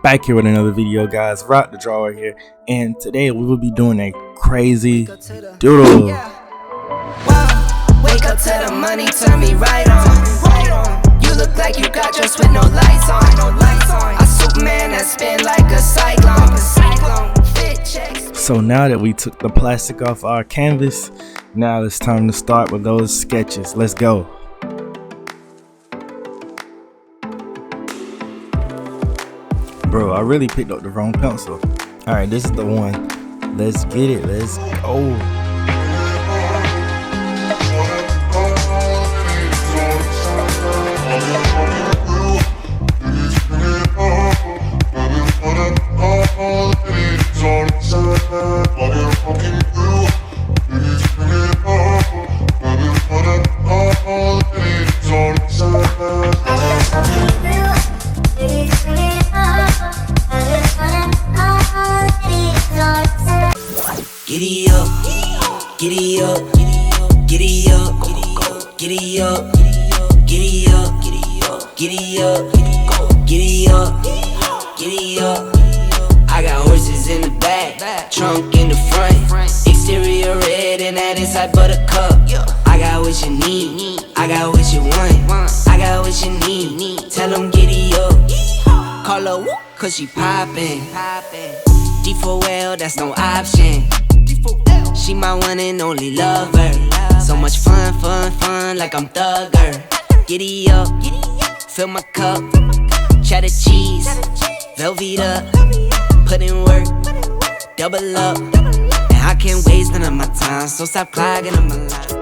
Back here with another video, guys. Rock the Drawer here, and today we will be doing a crazy doodle. Wake up to the money, turn me right on. You look like you got dressed with no lights on. A Superman that spin like a cyclone. Fit checks. So now that we took the plastic off our canvas, now it's time to start with those sketches. Let's go. Bro, I really picked up the wrong pencil. Alright, this is the one. Let's get it. Let's go. Giddy up, giddy up, giddy up, giddy up, giddy up, giddy up, giddy up, giddy up. I got horses in the back, trunk in the front, exterior red and that inside buttercup. I got what you need, I got what you want, I got what you need. Tell them giddy up, call her whoop, cause she poppin'. D4L, that's no option. She my one and only lover. So much fun, like I'm Thugger. Giddy up, fill my cup, cheddar cheese, Velveeta, put in work, double up. And I can't waste none of my time, so stop clogging up my life.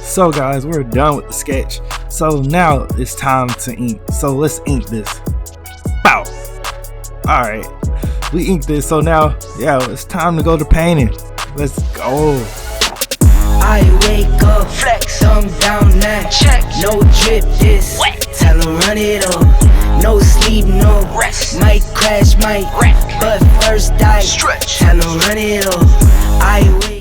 So guys, we're done with the sketch. So now it's time to ink. So let's ink this. Bow. Alright, we inked this. So now, yeah, it's time to go to painting. Let's go. I wake up, flex, thumb down now. Check, no drip this. Wet. Tell 'em run it up. No sleep, no rest. Might crash, might wreck. But first I stretch. Tell 'em run it up. I wake.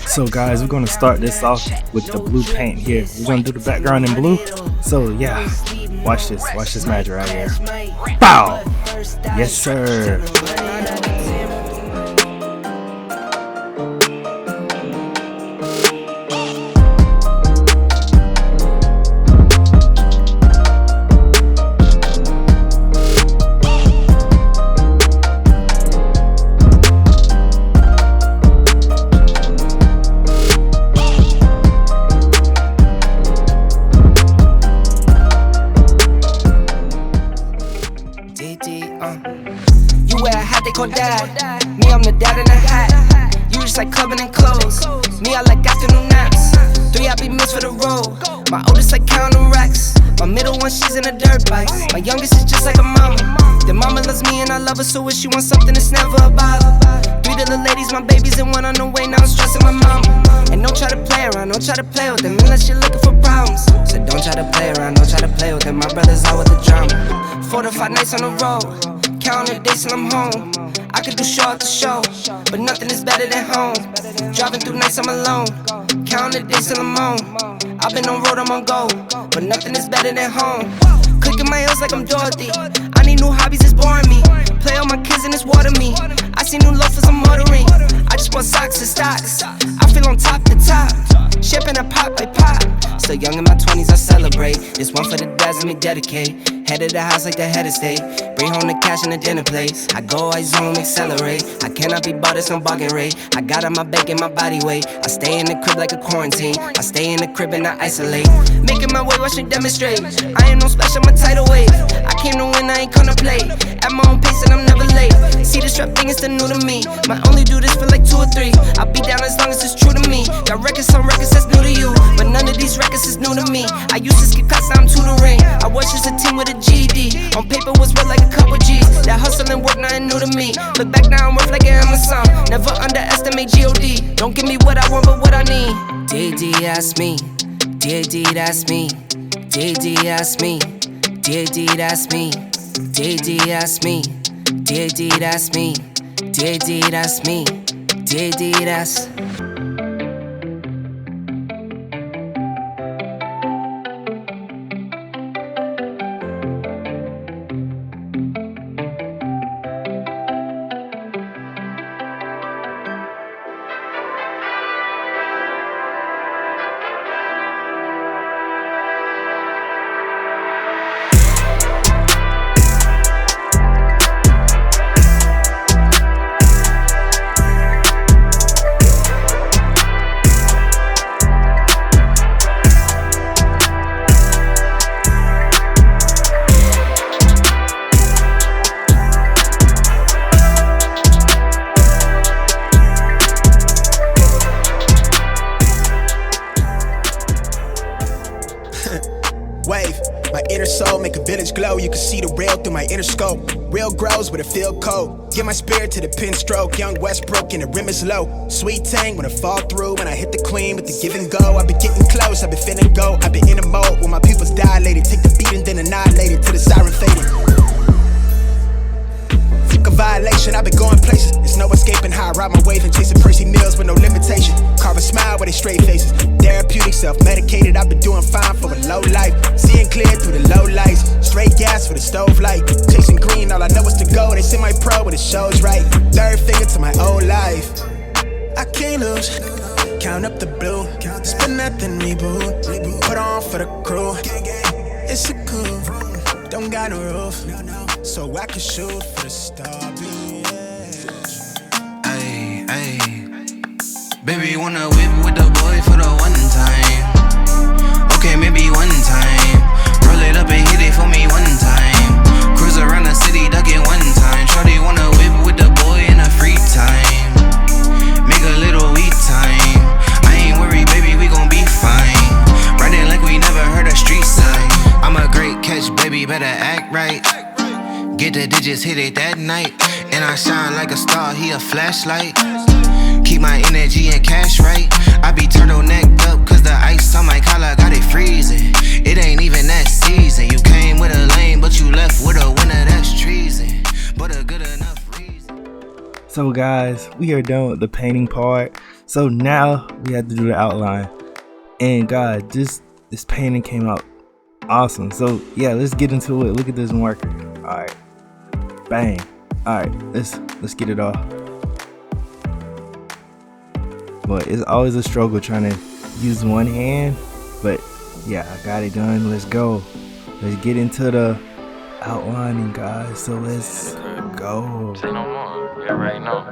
So guys, we're gonna start this off with the blue paint here. We're gonna do the background in blue. So yeah, watch this magic right here. Bow! Yes sir. You wear a hat they call dad. Me, I'm the dad in a hat. You just like clubbing and clothes. Me, I like afternoon naps. 3 happy meals for the road. My oldest like counting racks. My middle one, she's in a dirt bike. My youngest is just like a mama. The mama loves me and I love her, so if she wants something, it's never a bother. 3 little ladies, my babies, and 1 on the way. Now I'm stressing my mama. And don't try to play around, don't try to play with them unless you're looking for problems. So don't try to play around, don't try to play with them. My brother's out with the drama. 4 to 5 nights on the road. Counting days till I'm home. I could do show after show, but nothing is better than home. Driving through nights I'm alone. Counting days till I'm home. I've been on road, I'm on go, but nothing is better than home. Clicking my heels like I'm Dorothy. I need new hobbies, it's boring me. Play all my kids and it's water me. I see new loafers, I'm ordering. I just bought socks and stocks. I feel on top to top. Shipping a pop by pop. Still young in my 20s, I celebrate. This one for the dads, let me dedicate. Head of the house like the head of state. Bring home the cash in the dinner place. I go, I zoom, accelerate. I cannot be bought at some bargain rate. I got on my back and my body weight. I stay in the crib like a quarantine. I stay in the crib and I isolate. Making my way, watch it demonstrate. I ain't no special, I'm a tidal wave. I came to win, I ain't gonna play. At my own pace and I'm never late. See the strap thing, it's still new to me. Might only do this for like 2 or 3. I'll be down as long as it's true to me. Got records on records that's new to you, but none of these records is new to me. I used to skip cuts, now I'm tutoring. I was just a team with a GD. On paper was worth like a couple G's. That hustle and work, nothing new to me. Look back now, I'm worth like an Amazon. Never underestimate G.O.D. Don't give me what I want, but what I need. D.D. asked me, DD, that's me. DD, that's me. DD, that's me. DD, that's me. DD, that's me. DD, that's me. DD, that's. Wave, my inner soul make a village glow. You can see the real through my inner scope. Real grows but it feel cold. Get my spirit to the pin stroke. Young Westbrook and the rim is low. Sweet tang when I fall through. When I hit the queen with the give and go. I've been getting close, I've been feeling go. I've been in a mode when my pupils dilated. Take the beat and then annihilate it till the siren faded. A violation, I've been going places. There's no escaping how I ride my wave and chasing Percy Mills with no limitation. Carve a smile with they straight faces. Therapeutic, self-medicated, I've been doing fine for a low life. Seeing clear through the low lights. Straight gas for the stove light. Chasing green, all I know is to go. They semi-pro when it shows right. Third finger to my old life. I can't lose. Count up the blue. Spend nothing, reboot. Put on for the crew. It's a cool. Don't got no roof. So I can shoot for the star. Ayy, ayy. Baby, wanna whip with the boy for the one time. Okay, maybe one time. Roll it up and hit it for me one time. Cruise around the city, duck it one time. Shorty wanna whip with the boy in her free time. Make a little weed time. I ain't worried, baby, we gon' be fine. Riding like we never heard a street sign. I'm a great catch, baby, better act right. Get the digits, hit it that night. And I shine like a star, he a flashlight. Keep my energy and cash right. I be turtlenecked up, cause the ice on my collar got it freezing. It ain't even that season. You came with a lane, but you left with a winner, that's treason. But a good enough reason. So guys, we are done with the painting part. So now we have to do the outline. And God, this painting came out awesome. So yeah, let's get into it. Look at this marker. Alright. Bang. Alright, let's get it off. But it's always a struggle trying to use one hand. But yeah, I got it done. Let's go. Let's get into the outlining, guys. So let's go. Say no more. You already know.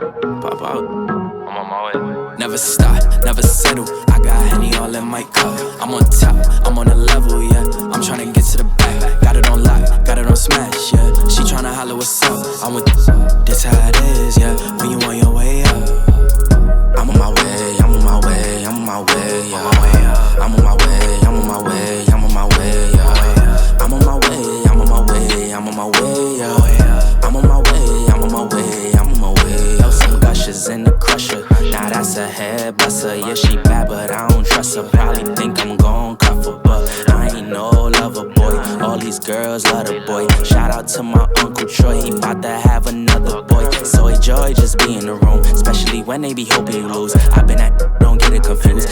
Pop out. I'm on my way. Never stop, never settle. I got Henny all in my cup. I'm on top, I'm on a level, yeah. I'm tryna get to the back. Got it on lock, got it on smash, yeah. She tryna holler what's up. I'm with this how it is, yeah. When you on your way up. I'm on my way, I'm on my way, I'm on my way, yeah. I'm on my way, I'm on my way, I'm on my way, yeah. I'm on my way, I'm on my way, I'm on my way, yeah. I'm on my way, I'm on my way, I'm on my way. Yo, some gushers in the crusher. Now that's a head buster. Yeah, she bad, but I don't trust her. Probably think I'm gon' cuff her, but I ain't no lover boy. All these girls love the boy. Shout out to my Uncle Troy, he bout to have another boy. So enjoy just be in the room, especially when they be hoping you lose. I been at, don't get it confused.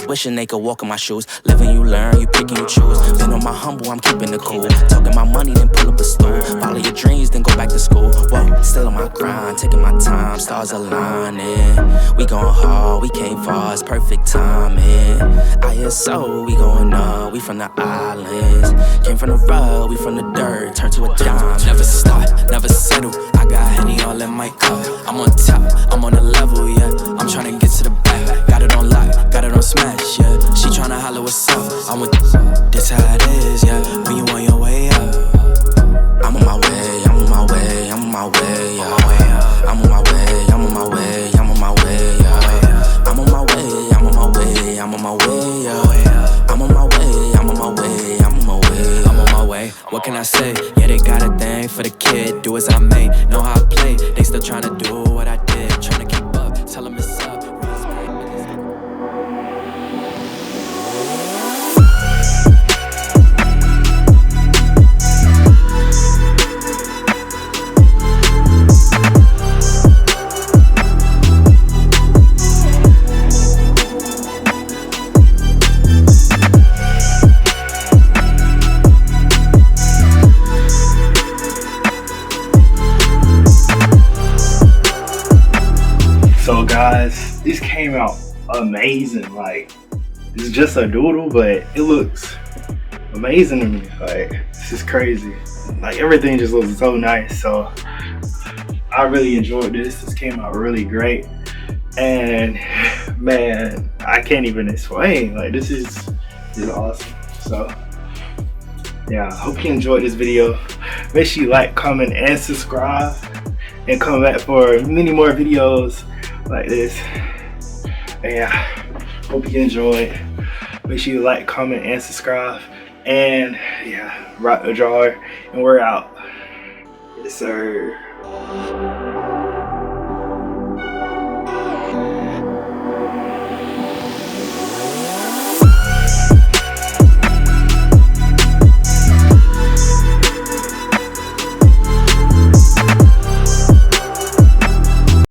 Wishing they could walk in my shoes. Living you learn, you pick and you choose. Been on my humble, I'm keeping it cool. Talking my money, then pull up a stool. Follow your dreams, then go back to school. Whoa, still on my grind, taking my time, stars aligning. We going hard, we came far, it's perfect timing. ISO, we going up, we from the islands. Came from the rug, we from the dirt, turned to a dime. Never stop, never settle. I got Henny all in my cup. I'm on top, I'm on a level, yeah. I'm tryna get to the back. Got it on lock, got it on smash, yeah. She tryna holler what's up. I'm with this how it is, yeah. When you on your way up. I'm on my way, I'm on my way, I'm on my way, yeah. I'm on my way, I'm on my way, I'm on my way, yeah. I'm on my way, I'm on my way, I'm on my way, yeah. I'm on my way, I'm on my way, I'm on my way, I'm on my way. What can I say? Yeah, they got a thing for the kid. Do as I may, know how I play. They still tryna do what I did, tryna keep up. Tell them it's up. So guys, this came out amazing. Like, it's just a doodle, but it looks amazing to me. Like, this is crazy. Like, everything just looks so nice. So I really enjoyed this. This came out really great. And man, I can't even explain. Like, this is awesome. So yeah, I hope you enjoyed this video. Make sure you like, comment, and subscribe, and come back for many more videos like this. And yeah, hope you enjoyed. Make sure you like, comment, and subscribe. And yeah, rock the drawer, and we're out. Yes, sir.